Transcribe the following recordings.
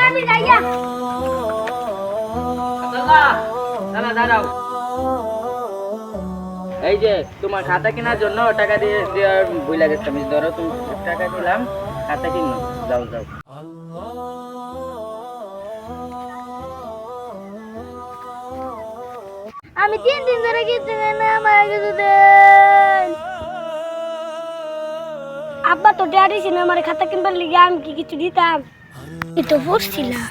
আমি যাইয়া দাদা দাঁড়াও, এই যে তোমার খাতা কেনার জন্য টাকা দিয়ে দেওয়ার ভুলে গেছে। আমি ধরো তুমি টাকা দিলাম, খাতা কিনো, যাও যাও। আমি 3 দিন ধরে কিছু খাই না, আমার কিছু দেন। আব্বা তো ড্যাডি ছিল আমার খাতা কিনবার লিগে, আমি কি কিছু দিতাম? তো পড়ছিলাম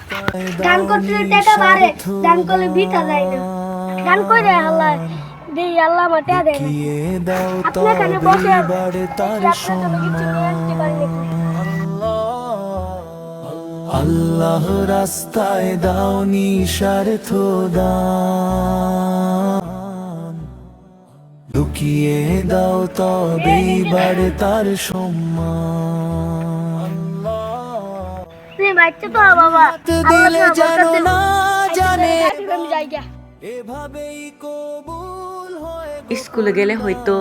গান করতে টাকা বাড়ে, গান করলে বিটা যায় না। গান করে আল্লাহ দেই, আল্লাহ মাটা দেয় না। আপনি এখানে বসে আপনার জন্য কিছু নিয়ে আসতে পারি নাকি? আল্লাহ রাস্তায় দাও নিস্বার্থ দান, লুকিয়ে দাও তবেই বাড়ে তার সম্মান। তুমি বাচ্চা তো বাবা, দিলে জানো না জানে আমি যাইগা। এভাবেই কবুল হয়। স্কুলে গেলে হয়তো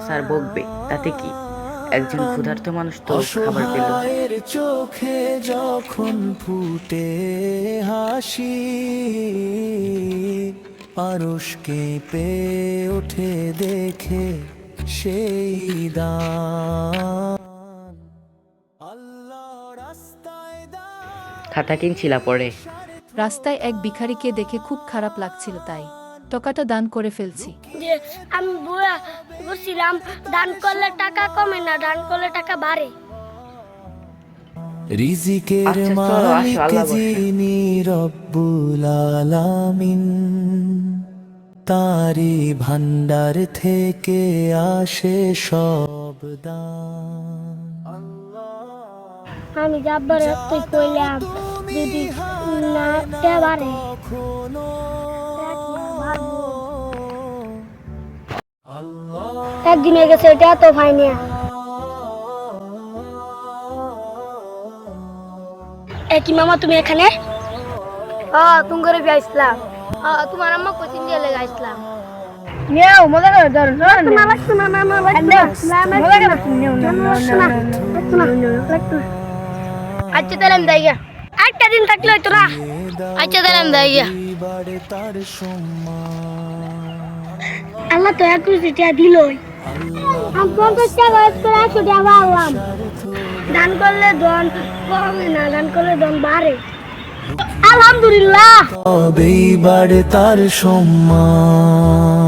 স্যার বকবে, তাতে কি? একজন ক্ষুধার্ত মানুষ তো খাবার পেল। অসহায়ের চোখে যখন ফুটে হাসি, আরশকে পে ওঠে দেখে সেই দান। আল্লাহ রাস্তায় দান। খাতা কিনছিলা পরে? রাস্তায় এক ভিখারিকে দেখে খুব খারাপ লাগছিল, তাই টাকাটা দান করে ফেলছি। যে আমি বুয়া বলছিলাম দান করলে টাকা কমে না, দান করলে টাকা বাড়ে। রিজিকের আচ্ছা, চলো, আসো, মালিক আল্লাহ বসে। যিনি রব্বুল আলামিন, তারি ভান্ডার থেকে আসে সব দান। আমি যাবার তুই কইলাম যদি না বাড়ে একদিন হয়ে গেছে, এটা তো পাইনি। কি মামা তুমি এখানে? তুমি করে আসলাম। তোমার আম্মা কোচিং দিয়ে লেগে আসলাম। নেও মজা করে ধরো না লাগতো না, না না লাগতো না, না মজা করে নেও না লাগতো না। আচ্ছা তাহলে আমি যাই গা, একটা দিন থাকলে হয়তো না। আচ্ছা তাহলে আমি যাই গা। বাড়ে তার সম্মান। আল্লাহ তো 21 টাকা দিলই, আমি 50 টাকা করে 100 টাকা পালাম। দান করলে ধন কমে না, দান করলে ধন বাড়ে। আলহামদুলিল্লাহ। তবেই বাড়ে তার সম্মান।